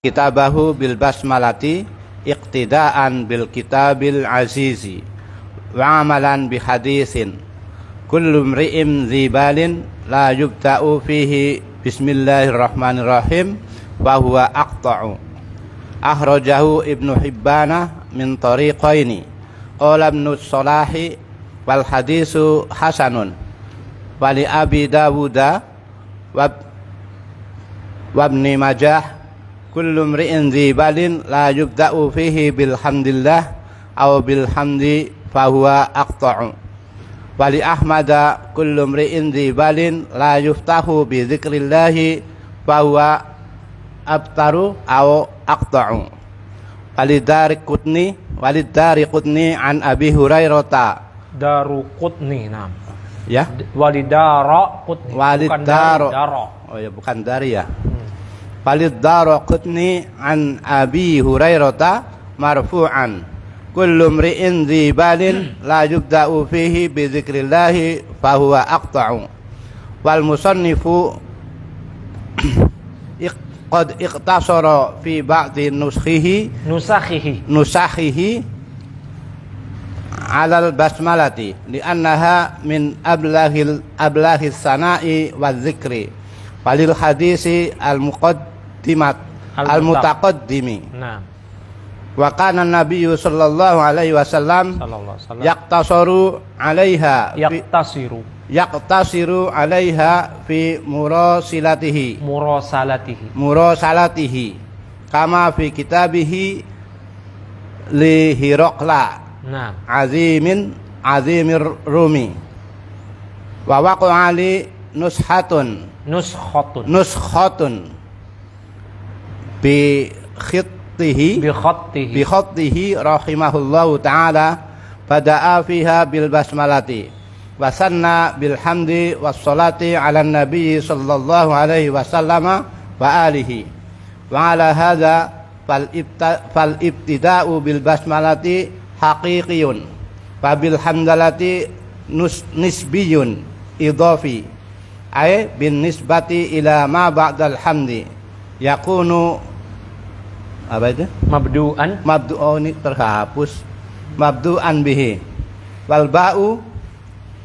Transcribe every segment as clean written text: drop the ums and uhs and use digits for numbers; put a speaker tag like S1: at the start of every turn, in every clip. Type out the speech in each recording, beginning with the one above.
S1: kitabahu bil basmalati iqtidaan bil kitabil azizi wa amalan bi hadisin kullu mri'in dzibalin la yubta'u fihi bismillahirrahmanirrahim wa huwa aqta'u. Akhrajahu Ibnu Hibbana min tariqaini qala Ibnu Salahi wal hadisu hasanun wa li Abi Dawuda wa Ibni Majah kullu mri'in dzibalin la yubda'u fihi bilhamdillah aw bilhamdi fahuwa aqta'u. Wa li Ahmada kullu mri'in dzibalin la yuftahu bi dzikrillahi fahuwa abtaru aw aqta'u. Walidariqutni an Abi Hurairah
S2: Daruqutni, nah.
S1: Ya.
S2: Walidaraqutni.
S1: Oh ya, bukan dari ya. Walidariqutni an Abi Hurairah marfu'an. Kullu mri'in dzibalin la yubda'u fihi bi dzikrillahi fahuwa aqta'u. Wal musannifu qad iqtasara fi ba'di nusakhihi alal basmalati li'annaha min ablahis sana'i wa dzikri walil hadisi al mutaqaddimi. Nah. Wa kana nabiyyu sallallahu alaihi wasallam yaqtasiru 'alaiha fi murasalatihi kama fi kitabihi li Hiraqla azimir Rumi wa waqa'a li nuskhatun bi khatihi rahimahullahu ta'ala bada'a fiha bil basmalati wa sanna bil hamdi was salati ala nabi sallallahu alaihi wasallam wa alihi wa ala hadza fal ibtida'u bil basmalati haqiqiyun wa bil hamdalati nisbiyun idafi ay bin nisbati ila ma ba'dal hamdi yakunu apa itu? Oh ini terhapus. Mabdu'an bihi. Wal ba'u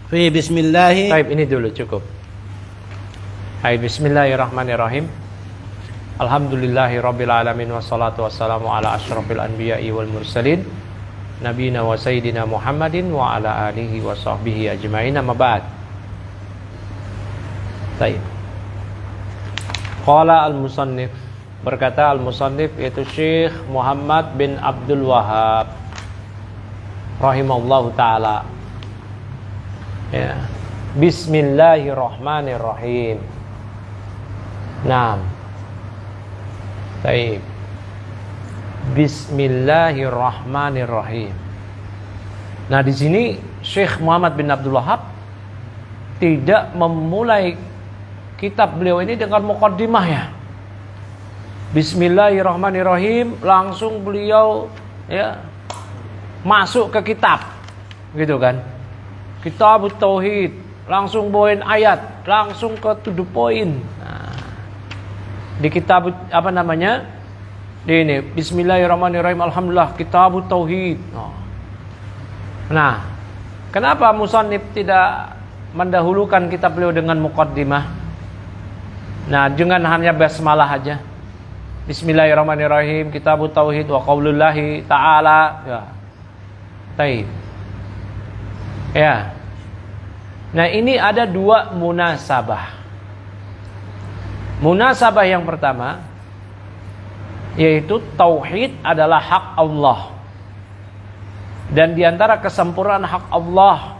S1: fi bismillahi.
S2: Baik, ini dulu cukup. Hai, bismillahirrahmanirrahim. Alhamdulillahirabbil alamin wassalatu wassalamu ala asyrafil anbiya'i wal mursalin nabiyina wa sayyidina Muhammadin wa ala alihi wa sahbihi ajmain. Amma ba'd. Baik. Qala al-musannif, berkata al-musannif yaitu Syekh Muhammad bin Abdul Wahhab rahimallahu taala. Ya. Bismillahirrahmanirrahim. Naam. Baik. Bismillahirrahmanirrahim. Nah, di sini Syekh Muhammad bin Abdul Wahhab tidak memulai kitab beliau ini dengan muqaddimah ya. Bismillahirrahmanirrahim, langsung beliau ya masuk ke kitab, gitu kan? Kitab Tauhid, langsung bawain ayat, langsung ke to the point. Nah, di kitab apa namanya? Di ini Bismillahirrahmanirrahim, alhamdulillah Kitab Tauhid. Nah, kenapa musannif tidak mendahulukan kitab beliau dengan muqaddimah? Nah, jangan hanya basmalah aja. Bismillahirrahmanirrahim, Kitab Tauhid wa qaulullahi ta'ala. Ya. Baik. Ya. Nah, ini ada dua munasabah. Munasabah yang pertama yaitu tauhid adalah hak Allah. Dan di antara kesempurnaan hak Allah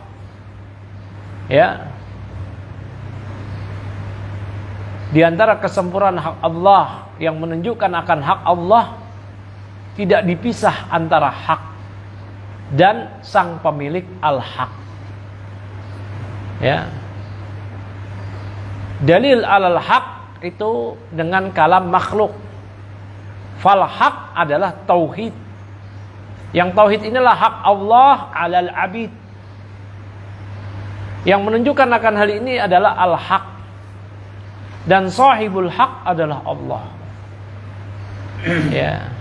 S2: ya, di antara kesempurnaan hak Allah yang menunjukkan akan hak Allah tidak dipisah antara hak dan sang pemilik al-haq. Ya. Dalil alal haq itu dengan kalam makhluk. Fal haq adalah tauhid. Yang tauhid inilah hak Allah alal abid. Yang menunjukkan akan hal ini adalah al-haq. Dan sahibul haq adalah Allah. Ya.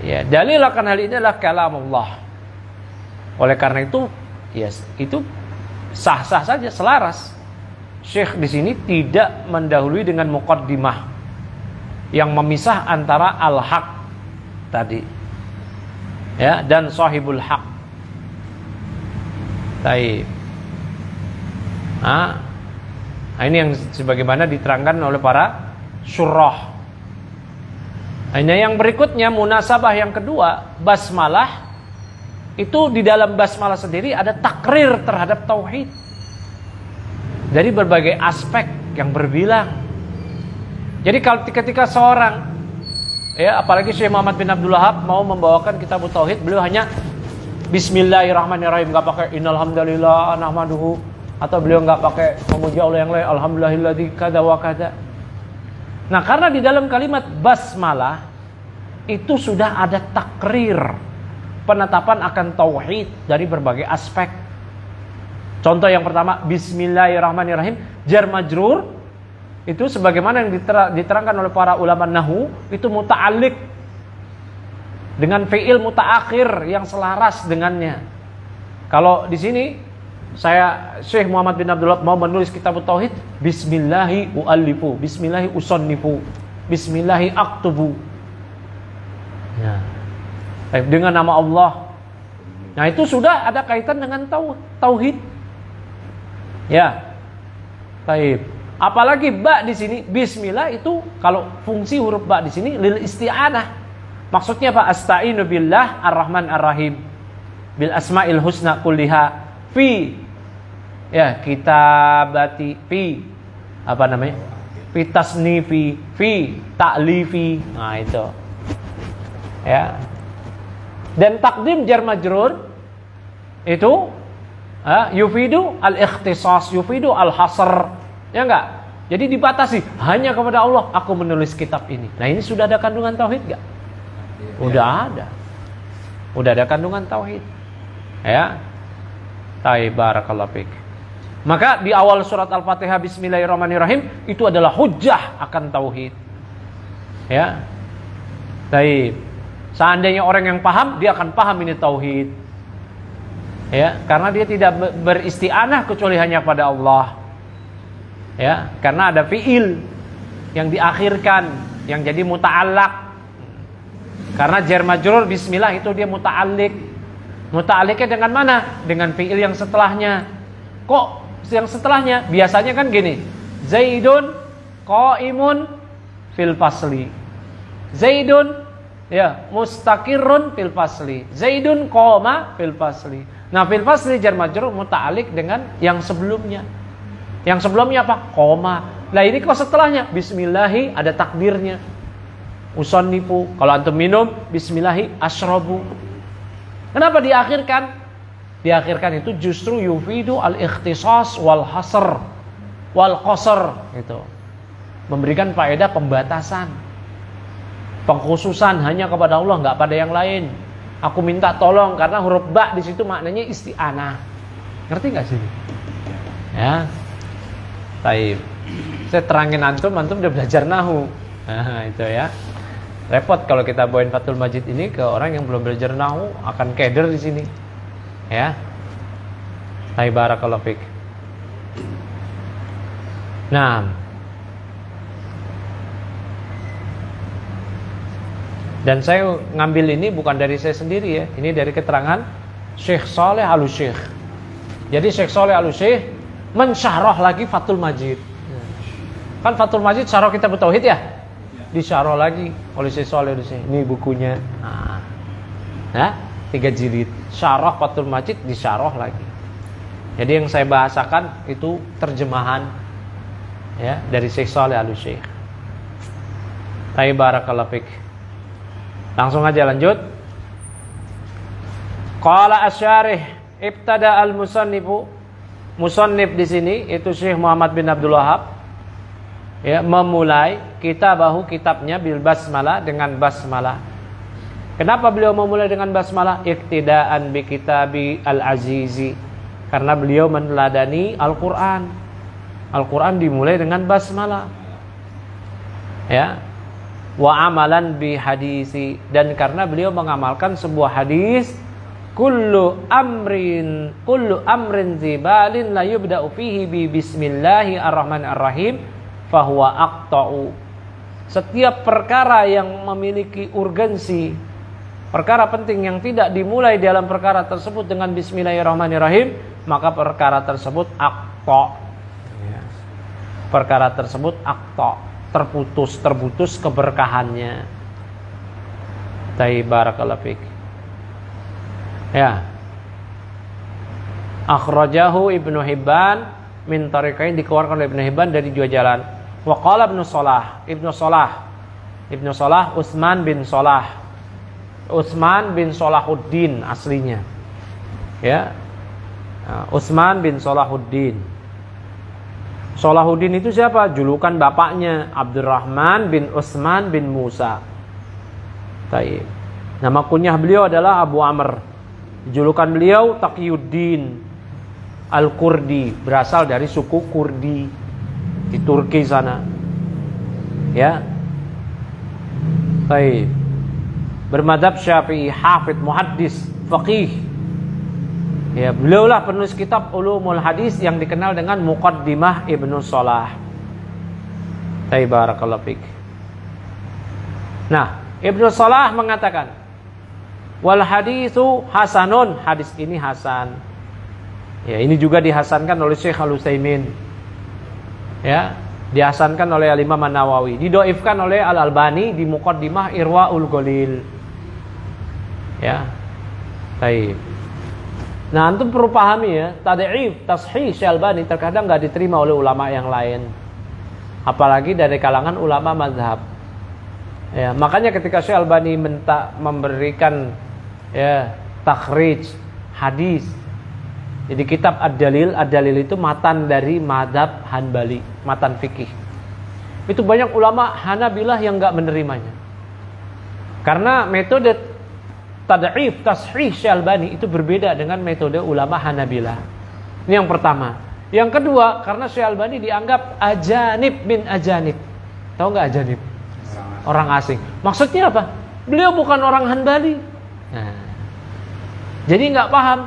S2: Ya, dalil akan hal ini adalah kalamullah. Oleh karena itu, yes, itu sah-sah saja, selaras. Syekh di sini tidak mendahului dengan muqaddimah yang memisah antara al-haq tadi, ya, dan sahibul haq. Baik. Nah, ini yang sebagaimana diterangkan oleh para syurrah. Hanya yang berikutnya, munasabah yang kedua, basmalah. Itu di dalam basmalah sendiri ada takrir terhadap tauhid dari berbagai aspek yang berbilang. Jadi kalau ketika seorang, ya, apalagi Syekh Muhammad bin Abdul Wahab mau membawakan kitab tauhid, beliau hanya bismillahirrahmanirrahim, enggak pakai innalhamdalillah nahmaduhu, atau beliau enggak pakai memuji Allah yang lain, alhamdulillahilladzi kada wa kada. Nah, karena di dalam kalimat basmalah itu sudah ada takrir, penetapan akan tauhid dari berbagai aspek. Contoh yang pertama, bismillahirrahmanirrahim, jar majrur itu sebagaimana yang diterangkan oleh para ulama nahwu, itu muta'alliq dengan fi'il mutaakhir yang selaras dengannya. Kalau di sini saya Syekh Muhammad bin Abdul Wahab mau menulis kitab tauhid, bismillahi u'allifu, bismillahi usannifu, bismillahi aktubu. Ya. Dengan nama Allah. Nah, itu sudah ada kaitan dengan tauhid. Ya. Baik. Apalagi ba di sini, bismillah itu kalau fungsi huruf ba di sini lil isti'anah. Maksudnya apa? Asta'inu billah ar-Rahman ar-Rahim bil asma'il husna kulliha fi, ya, kitabati, fi apa namanya? Fi tasnifi, fi ta'lifi. Nah, itu. Ya. Dan takdim jar majrur itu yufidu al-ikhtisas, yufidu al-hasr. Ya enggak? Jadi dibatasi hanya kepada Allah aku menulis kitab ini. Nah, ini sudah ada kandungan tauhid enggak? Udah ada. Udah ada kandungan tauhid. Ya. Barakallahu fik. Maka di awal surat Al-Fatihah bismillahirrahmanirrahim itu adalah hujjah akan tauhid. Ya. Baik. Seandainya orang yang paham, dia akan paham ini tauhid. Ya, karena dia tidak beristi'anah kecuali hanya pada Allah. Ya, karena ada fi'il yang diakhirkan, yang jadi muta'allaq. Karena jar majrur bismillah itu dia muta'alliq. Muta'alliqnya dengan mana? Dengan fi'il yang setelahnya. Kok yang setelahnya? Biasanya kan gini. Zaidun qaimun fil fasli. Zaidun, ya, mustaqirrun fil fasli. Zaidun qoma fil fasli. Nah, fil fasli jar majrur muta'alliq dengan yang sebelumnya. Yang sebelumnya apa? Qoma. Lah ini kok setelahnya? Bismillahi ada takdirnya. Usannifu, kalau antum minum bismillahi asyrabu. Kenapa diakhirkan? Diakhirkan itu justru yufidu al-ikhtisas wal hasr wal qasr gitu. Memberikan faedah pembatasan. Pengkhususan hanya kepada Allah, enggak pada yang lain. Aku minta tolong karena huruf ba di situ maknanya isti'anah. Ngerti enggak sih? Ya. Baik. Saya terangin antum udah belajar nahwu. Nah, itu ya. Repot kalau kita bawain Fathul Majid ini ke orang yang belum belajar nahwu, akan keder di sini. Ya. Barakallahu fik. Nah, dan saya ngambil ini bukan dari saya sendiri ya. Ini dari keterangan Syekh Shaleh Al-Syekh. Jadi Syekh Shaleh Al-Syekh mensyarah lagi Fathul Majid. Kan Fathul Majid syarah kitab tauhid ya? Disyarah lagi oleh Syekh Shaleh Al-Syekh. Ini bukunya. Nah, 3 jilid. Syarah Fathul Majid disyarah lagi. Jadi yang saya bahasakan itu terjemahan ya dari Syekh Shaleh Al-Syekh. Barakallahu fik. Langsung aja lanjut. Qala asy-syarih ibtada al-musannifu. Musannif di sini itu Syekh Muhammad bin Abdul Wahab. Ya, memulai kitabnya bil basmalah dengan basmalah. Kenapa beliau memulai dengan basmalah? Iktidaan bi kitabi al-azizi. Karena beliau meneladani Al-Qur'an. Al-Qur'an dimulai dengan basmalah. Ya. wa amalan bi hadisi, dan karena beliau mengamalkan sebuah hadis, kullu amrin zibalin la yubda'u fihi bi bismillahirrahmanirrahim fahuwa aqta'u. Setiap perkara yang memiliki urgensi, perkara penting yang tidak dimulai dalam perkara tersebut dengan bismillahirrahmanirrahim, maka perkara tersebut aqta'. Perkara tersebut aqta', terputus keberkahannya. Barakallahu fik. Ya. Akhrajahu Ibnu Hibban min tariqain, dikeluarkan oleh Ibnu Hibban dari dua jalan. Wa qala Ibnu Salah Utsman bin Salahuddin aslinya. Ya. Utsman bin Salahuddin. Salahuddin itu siapa? Julukan bapaknya Abdurrahman bin Utsman bin Musa. Baik. Nama kunyah beliau adalah Abu Amr. Julukan beliau Taqiyuddin Al-Kurdi, berasal dari suku Kurdi di Turki sana. Ya. Baik. Bermadzhab Syafi'i, hafidz, muhaddis, faqih. Ya, beliaulah penulis kitab Ulumul Hadis yang dikenal dengan Muqaddimah Ibnu Salah. Barakallahu fik. Nah, Ibnu Salah mengatakan, wal haditsu hasanun, hadis ini hasan. Ya, ini juga dihasankan oleh Syekh Al-Utsaimin. Ya, dihasankan oleh Al-Imam An-Nawawi, didhaifkan oleh Al-Albani di Muqaddimah Irwaul Ghalil. Ya. Baik. Nah, antum perlu pahami ya, tad'if, tashih Syalbani terkadang enggak diterima oleh ulama yang lain. Apalagi dari kalangan ulama mazhab. Ya, makanya ketika Syalbani memberikan ya takhrij hadis, jadi kitab Ad-Dalil, Ad-Dalil itu matan dari mazhab Hanbali, matan fikih. Itu banyak ulama Hanabilah yang enggak menerimanya. Karena metode tad'if, tashih Syalbani itu berbeda dengan metode ulama Hanabilah. Ini yang pertama. Yang kedua, karena Syalbani dianggap ajanib bin ajanib. Tahu enggak ajanib? Orang asing. Maksudnya apa? Beliau bukan orang Hanbali. Nah, jadi enggak paham.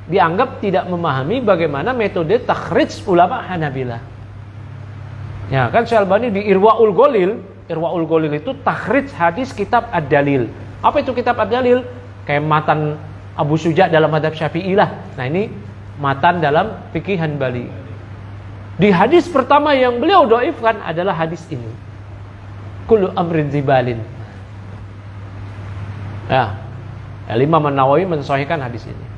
S2: Dianggap tidak memahami bagaimana metode takhrij ulama Hanabilah. Ya, kan Syalbani di Irwaul Ghalil, Irwaul Ghalil itu takhrij hadis kitab Ad-Dalil. Apa itu kitab Ad-Dalil? Kayak matan Abu Suja dalam mazhab Syafi'i lah. Nah, ini matan dalam fikih Hanbali. Di hadis pertama yang beliau dhaifkan adalah hadis ini. Kullu amrin zibalin. Ya. Al-Imam An-Nawawi mensahihkan hadis ini.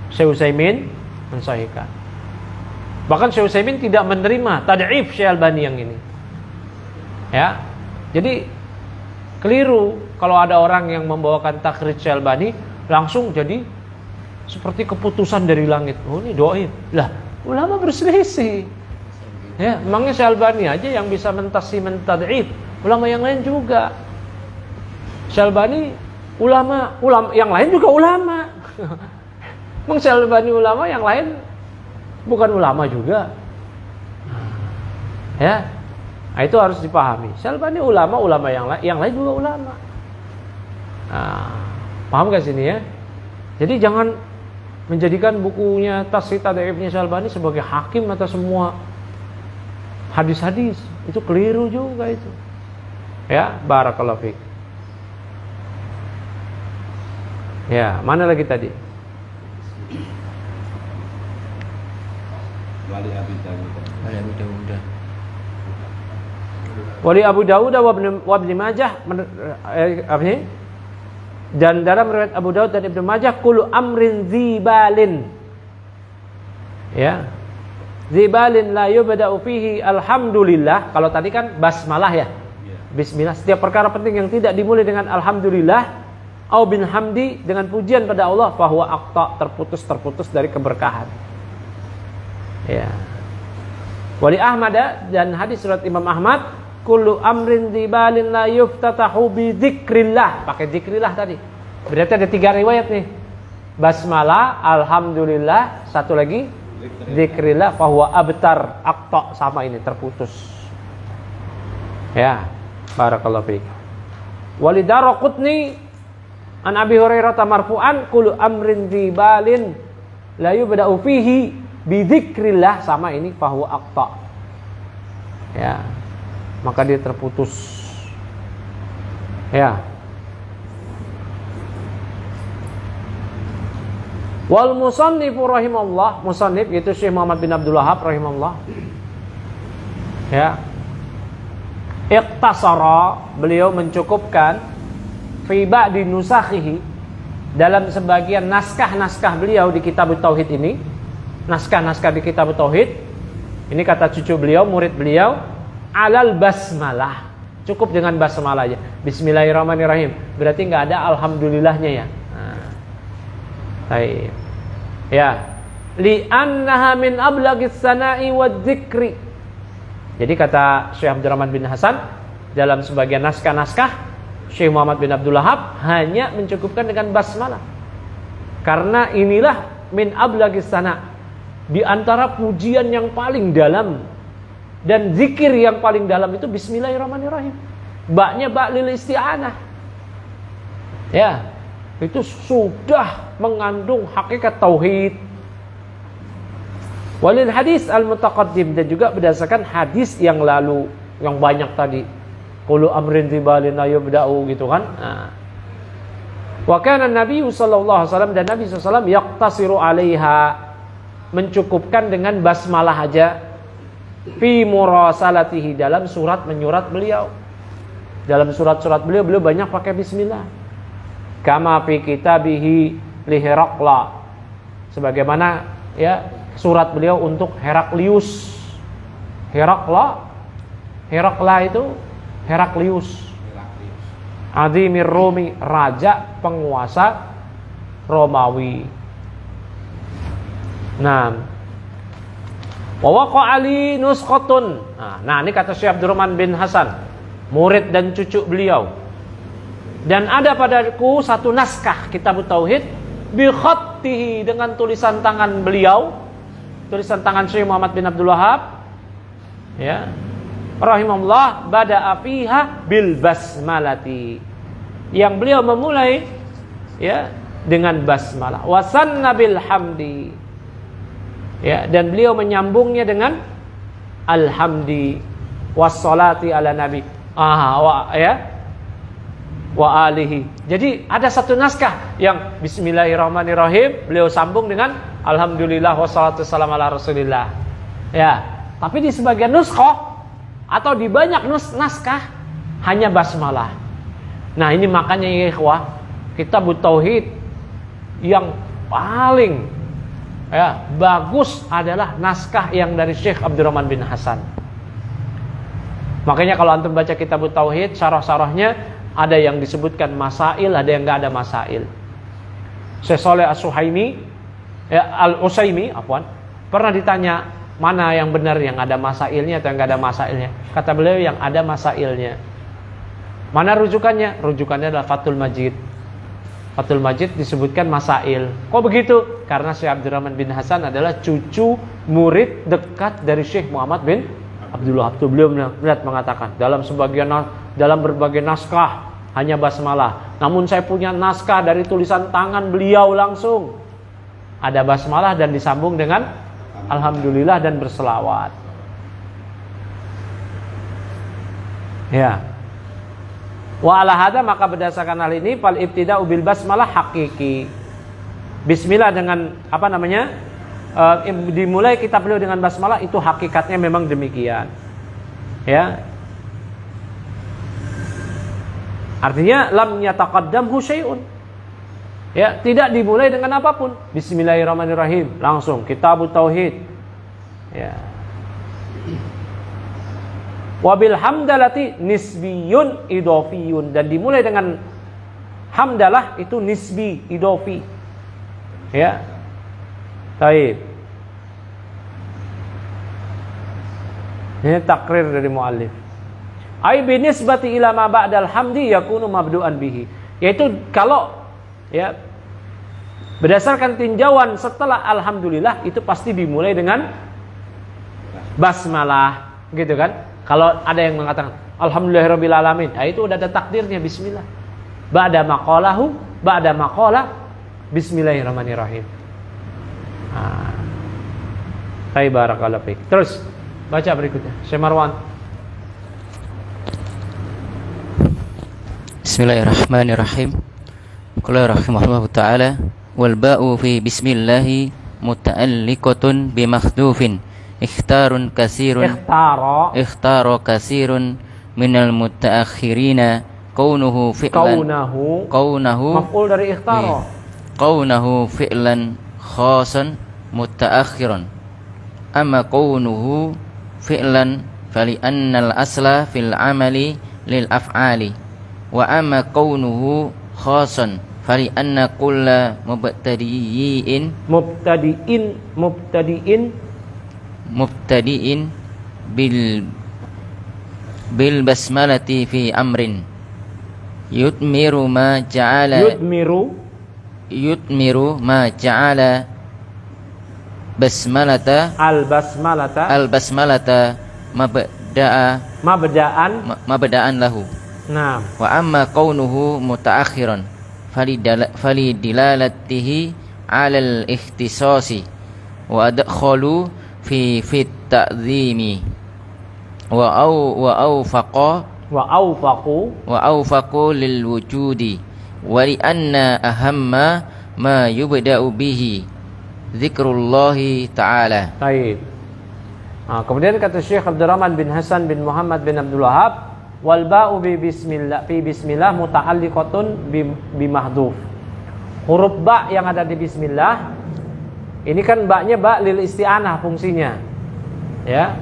S2: Syekh Utsaimin mensahihkan. Bahkan Syekh Utsaimin tidak menerima tad'if Syalbani yang ini. Ya. Jadi keliru kalau ada orang yang membawakan takhrij Syalbani langsung jadi seperti keputusan dari langit. Oh, ini dhaif. Lah, ulama berselisih. Ya, emangnya Syalbani aja yang bisa mentad'if. Ulama yang lain juga. Syalbani ulama yang lain juga ulama. Emang Syalbani ulama, yang lain bukan ulama juga. Ya. Nah, itu harus dipahami. Syalbani ulama yang lain juga ulama. Nah, paham gak sini ya? Jadi jangan menjadikan bukunya Tashih Tad'ifnya Syalbani sebagai hakim atas semua hadis-hadis. Itu keliru juga itu. Ya, barakallahu fiik. Ya, mana lagi tadi?
S3: Wali Abu Dawud.
S2: Wali Abu Dawud wa Ibnu Majah dan dalam riwayat Abu Dawud dan Ibnu Majah kullu amrin zibalin. Ya. Zibalin la yubda'u fihi alhamdulillah. Kalau tadi kan basmalah ya. Bismillah. Setiap perkara penting yang tidak dimulai dengan alhamdulillah au bin hamdi, dengan pujian pada Allah, fahuwa aqta, terputus dari keberkahan. Ya. Wali Ahmad dan hadis surat Imam Ahmad, kullu amrin zibalin la yuftatahu bi dzikrillah. Pakai dzikrillah tadi. Berarti ada 3 riwayat nih. Basmalah, alhamdulillah, satu lagi dzikrillah, fahuwa abtar, aqta, sama ini terputus. Ya. Barakallahu fiik. Walidaraqutni an Abi Hurairah marfu'an kullu amrin dzibalin la yubda'u fihi bi dzikrillah, sama ini fahuwa aqta. Ya. Maka dia terputus. Ya. Wal musannif rahimahullah, musannif yaitu Syekh Muhammad bin Abdul Wahhab rahimahullah. Ya. Iqtasara, beliau mencukupkan fi ba'di nusakhihi, dalam sebagian naskah-naskah beliau di kitab tauhid ini, naskah-naskah di kitab tauhid ini, kata cucu beliau, murid beliau, alal basmalah, cukup dengan basmalah aja, bismillahirrahmanirrahim, berarti nggak ada alhamdulillahnya ya. Baik. Ya, li annaha min ablagis sana'i wadzikri. Jadi kata Syekh Abdurrahman bin Hasan, dalam sebagian naskah-naskah Syekh Muhammad bin Abdul Wahhab hanya mencukupkan dengan basmalah. Karena inilah min ablagis sana, di antara pujian yang paling dalam dan zikir yang paling dalam itu bismillahirrahmanirrahim. Baknya bak lil isti'anah. Ya, itu sudah mengandung hakikat tauhid. Walil hadis al-mutaqaddim, dan juga berdasarkan hadis yang lalu yang banyak tadi, qulu amrin dzibalin ayubda'u, gitu kan. Wa kana Nabi sallallahu alaihi wasallam, dan Nabi sallallahu alaihi wasallam yaqtasiru 'alaiha, mencukupkan dengan basmalah aja, fi murasalatihi, dalam surat menyurat beliau. Dalam surat-surat beliau banyak pakai bismillah. Kama fi kitabihi li Herakla, sebagaimana ya surat beliau untuk Heraklius. Herakla itu Heraklius. Azimir Rumi, raja penguasa Romawi. Nah, wa waqa ali nusqatun. Nah, ini kata Syekh Abdurrahman bin Hasan, murid dan cucu beliau. Dan ada padaku satu naskah kitab tauhid bi khattihi, dengan tulisan tangan beliau, tulisan tangan Syekh Muhammad bin Abdul Wahhab, ya, rahimahullah, bada'a fiha bil basmalati, yang beliau memulai ya dengan basmalah, wasanna bil hamdi, ya, dan beliau menyambungnya dengan alhamdi, wassalati ala nabi, wa alihi. Jadi ada satu naskah yang bismillahirrahmanirrahim beliau sambung dengan alhamdulillah wassalatu wassalamu ala rasulillah. Ya, tapi di sebagian nuskah atau di banyak naskah hanya basmalah. Nah, ini makanya ya ikhwah, kitab tauhid yang paling ya bagus adalah naskah yang dari Syekh Abdurrahman bin Hasan. Makanya kalau antum baca kitab tauhid, syarah-syarahnya ada yang disebutkan masail, ada yang enggak ada masail. Syekh Shalih As-Suhaimi, Al-Utsaimin, pernah ditanya mana yang benar, yang ada masailnya atau yang enggak ada masailnya. Kata beliau yang ada masailnya. Mana rujukannya? Rujukannya adalah Fathul Majid. Fathul Majid disebutkan masail. Kok begitu? Karena Syekh Abdurrahman bin Hasan adalah cucu murid dekat dari Syekh Muhammad bin Abdul Wahhab. Beliau benar mengatakan dalam berbagai naskah hanya basmalah. Namun saya punya naskah dari tulisan tangan beliau langsung, ada basmalah dan disambung dengan alhamdulillah dan berselawat. Ya. Wa ala hadza, maka berdasarkan hal ini fal ibtida'u bil basmalah hakiki. Bismillah dengan dimulai kitab beliau dengan basmalah itu hakikatnya memang demikian. Ya. Artinya lam yataqaddamhu syai'un. Ya, tidak dimulai dengan apapun. Bismillahirrahmanirrahim, langsung kitabut tauhid. Ya. Wabil hamdalati nisbiyun idofiyun, dan dimulai dengan hamdalah itu nisbi idofi. Ya. Baik. Ini takrir dari muallif. Ai binisbati ila ma ba'dal hamdi yakunu mabdu'an bihi. Yaitu kalau ya berdasarkan tinjauan setelah alhamdulillah itu pasti dimulai dengan basmalah, gitu kan? Kalau ada yang mengatakan alhamdulillahirabbil alamin, itu udah ada takdirnya bismillah. Ba'da maqalahu, ba'da maqala bismillahirrahmanirrahim. Baik, barakallahu fiik. Terus baca berikutnya. Syekh Marwan.
S3: Bismillahirrahmanirrahim. Qala rahimahullahu taala wal ba'u fi bismillah muta'alliqatun bi makhdhufin ikhtarun katsirun ikhtara katsirun minal mutaakhirina kaunuhu fi'lan
S2: maf'ul dari ikhtara
S3: kaunuhu fi'lan khasan mutaakhiran amma kaunuhu fi'lan fali annal asla fil amali lil af'ali wa amma kaunuhu khasan fali anna kulla mubtadi'in bil basmalati fi amrin yudmiru ma ja'ala basmalata al basmalata mabda'an lahu.
S2: Nah,
S3: wa amma kaunuhu mutaakhiran fali dilalatihi 'ala al-ikhtisasi wa adkhalu fi ta'zimi wa awfaqu lil wujudi wa li anna ahamma ma yubda'u bihi dzikrullahi ta'ala.
S2: Baik. Nah, kemudian kata Syekh Abdurrahman bin Hasan bin Muhammad bin Abdul Wahhab, wal ba'u bi bismillah muta'alliqatun bi mahdhuf. Huruf ba yang ada di bismillah ini kan ba-nya ba lil isti'anah fungsinya. Ya.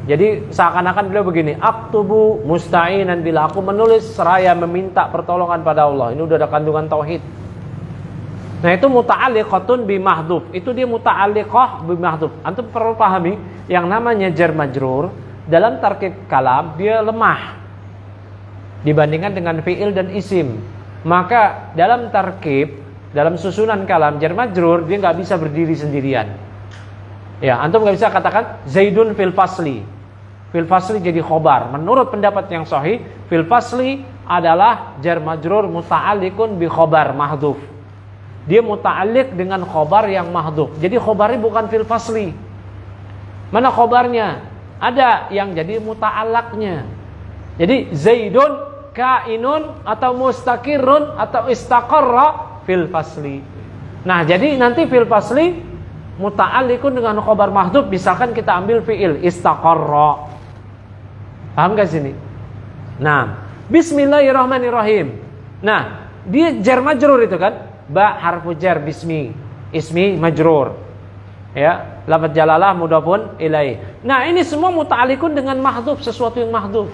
S2: Jadi seakan-akan beliau begini, aktubu musta'inan bila, aku menulis seraya meminta pertolongan pada Allah. Ini udah ada kandungan tauhid. Nah, itu muta'alliqatun bi mahdhuf. Itu dia muta'alliqah bi mahdhuf. Antum perlu pahami yang namanya jar majrur dalam tarkib kalam dia lemah dibandingkan dengan fi'il dan isim. Maka dalam tarkib, dalam susunan kalam jar majrur dia nggak bisa berdiri sendirian. Ya, antum nggak bisa katakan Zaidun fil fasli. Fil fasli jadi khobar. Menurut pendapat yang sahih, fil fasli adalah jar majrur muta'alliqun bi khobar mahdhuf. Dia muta'alliq dengan khobar yang mahdhuf. Jadi khobarnya bukan fil fasli. Mana khobarnya? Ada yang jadi muta'allaqnya. Jadi Zaidun kainun atau mustaqirrun atau istaqarra fil fasli. Nah, jadi nanti fil fasli muta'alliqun dengan khobar mahdhuf, misalkan kita ambil fi'il istaqarra. Paham gak sini? Nah, bismillahirrahmanirrahim. Nah, dia jar majrur itu kan? Ba harfu jar bismi, ismi majrur. Ya, lafaz jalalah mudhafun ilaih. Nah, ini semua muta'alliqun dengan mahdhuf, sesuatu yang mahdhuf.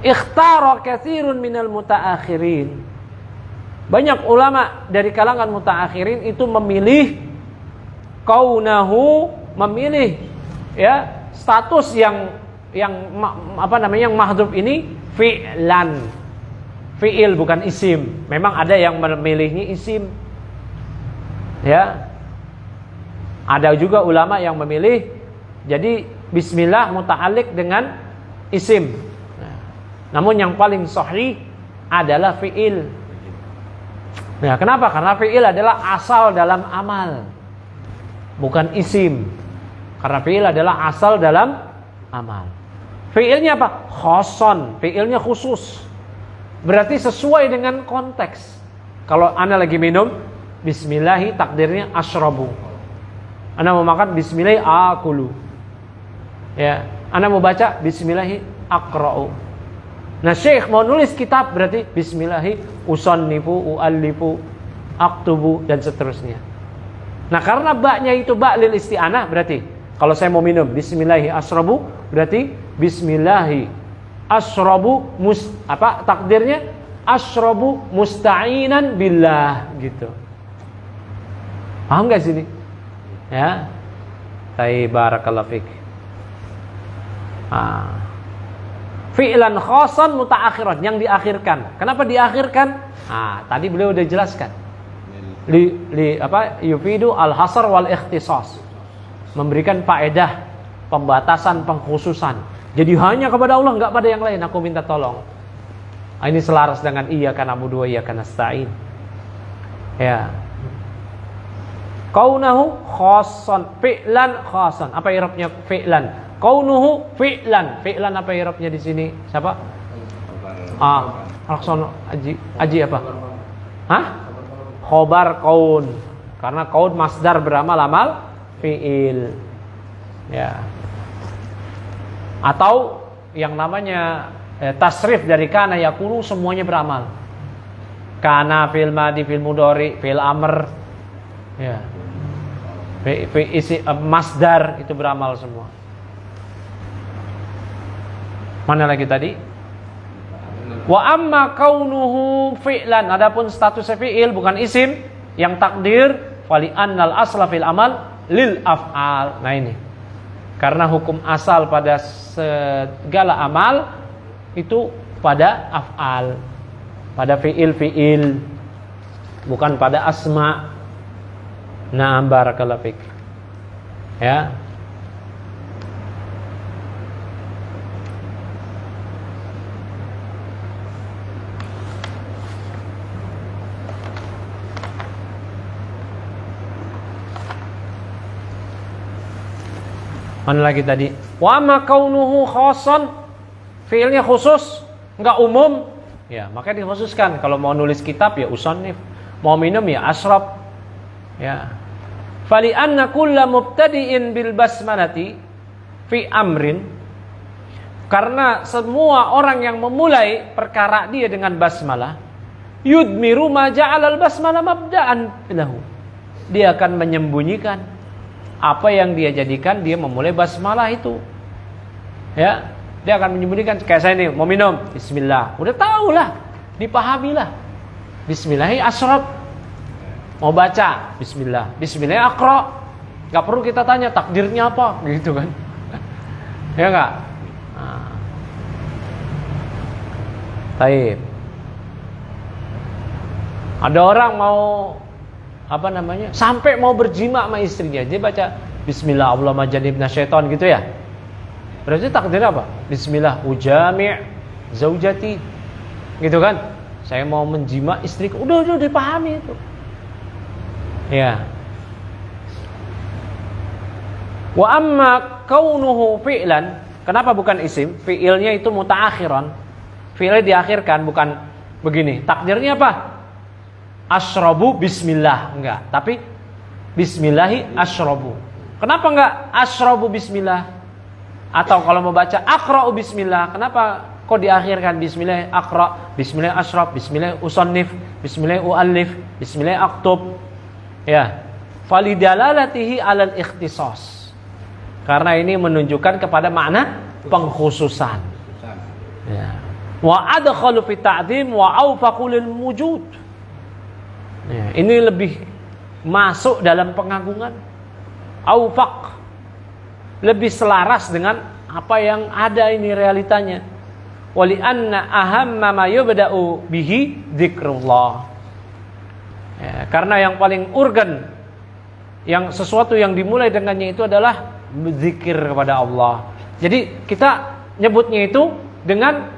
S2: Ikhtara katsirun minal mutaakhirin. Banyak ulama dari kalangan mutaakhirin itu memilih kaunahu, memilih ya status yang yang mahdhuf ini fi'lan. Fi'il bukan isim. Memang ada yang memilihnya isim. Ya. Ada juga ulama yang memilih jadi bismillah muta'alliq dengan isim. Namun yang paling sahih adalah fi'il. Nah, kenapa? Karena fi'il adalah asal dalam amal, bukan isim. Karena fi'il adalah asal dalam amal. Fi'ilnya apa? Khoson. Fi'ilnya khusus. Berarti sesuai dengan konteks. Kalau Anda lagi minum, bismillahi takdirnya asyrabu. Anda mau makan, bismillahi akulu. Ya, Anda mau baca, bismillahi aqra'u. Nah, Syekh mau nulis kitab berarti bismillahi usannifu, uallifu, aktubu dan seterusnya. Nah, karena ba-nya itu ba lil isti'anah, berarti kalau saya mau minum bismillahi asyrabu, berarti bismillahi asyrabu takdirnya asyrabu musta'inan billah gitu. Paham enggak sini? Ya. Baik, barakallahu fik. Fi'lan khasan mutaakhiran, yang diakhirkan. Kenapa diakhirkan? Tadi beliau udah jelaskan. Yufidu al-hasr wal ikhtisas. Memberikan faedah pembatasan, pengkhususan. Jadi hanya kepada Allah, enggak pada yang lain aku minta tolong. Ini selaras dengan iyyaka na'budu wa iyyaka nasta'in. Ya. Kaunahu khassan, fi'lan khassan. Apa i'rabnya fi'lan? Kaunuhu fi'lan. Fi'lan apa i'rabnya di sini? Siapa? Laksono Aji apa? Hah? Khobar kaun. Karena kaun masdar beramal amal fi'il. Ya. Atau yang namanya tasrif dari kana yakunu semuanya beramal. Kana fil madi, fil mudhari, fil amr. Ya. Isi masdar itu beramal semua. Mana lagi tadi? Wa amma kaunuhu fi'lan, adapun statusnya fi'il bukan isim yang takdir, fali annal asla fil amal lil af'al. Nah ini. Karena hukum asal pada segala amal itu pada af'al, pada fi'il, bukan pada asma. Na'am barakallahu fik. Ya. Mana lagi tadi? Wa ma kaunuhu khassan, fiilnya khusus, enggak umum. Ya, makanya dikhususkan. Kalau mau nulis kitab ya usannif, mau minum ya asrab. Ya. Fali anna kulla mubtadi'in bil basmalati fi amrin, karena semua orang yang memulai perkara dia dengan basmalah, yudmiru ma ja'alal basmalah mabda'an lahu. Dia akan menyembunyikan apa yang dia jadikan dia memulai basmalah itu. Ya, dia akan menyembunyikan. Kayak saya nih mau minum, bismillah. Udah tahulah, dipahamilah. Bismillahi asrab. Mau baca, bismillah. Bismillahi aqra. Enggak perlu kita tanya takdirnya apa, gitu kan. Ya enggak? Nah. Taib. Ada orang mau sampai mau berjima sama istrinya, dia baca bismillah Allahumma jannibna syaitan gitu ya. Berarti takdir apa? Bismillah ujami' zaujati. Gitu kan? Saya mau menjima istriku. Udah dipahami itu. Ya. Wa amma kaunuhu fi'lan, kenapa bukan isim? Fi'ilnya itu mutaakhiran. Fi'ilnya diakhirkan, bukan begini. Takdirnya apa? Asyrabu bismillah, enggak, tapi bismillahi asyrabu. Kenapa enggak asyrabu bismillah? Atau kalau mau baca aqra'u bismillah, kenapa kok diakhirkan bismillah aqra, bismillah asyrab, bismillah usannif, bismillah uallif, bismillah aktub? Ya, falidalalatihi alal ikhtisas. Karena ini menunjukkan kepada makna pengkhususan. Ya. Wa adkhalu fi ta'dhim wa awfaqu lil wujud. Ya, ini lebih masuk dalam pengagungan. Aufaq, lebih selaras dengan apa yang ada ini realitanya. Wali anna ahamma ma yubda'u bihi dzikrullah. Ya, karena yang paling urgen, yang sesuatu yang dimulai dengannya itu adalah berzikir kepada Allah. Jadi kita nyebutnya itu dengan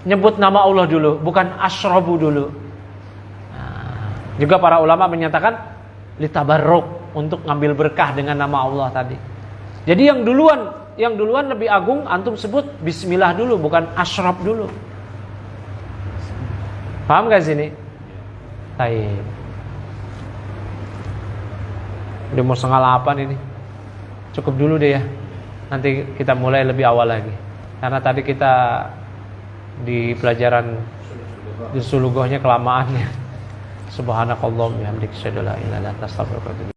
S2: nyebut nama Allah dulu, bukan asyrabu dulu. Juga para ulama menyatakan litabarruk, untuk ngambil berkah dengan nama Allah tadi. Jadi yang duluan lebih agung, antum sebut bismillah dulu, bukan asyrab dulu. Paham gak sini? Baik. Udah mau 7:30 ini. Cukup dulu deh ya. Nanti kita mulai lebih awal lagi. Karena tadi kita di pelajaran di sulugohnya kelamaannya. Subhanakallahumma wa bihamdika asyhadu an la ilaha illa anta astaghfiruka wa atubu ilaik.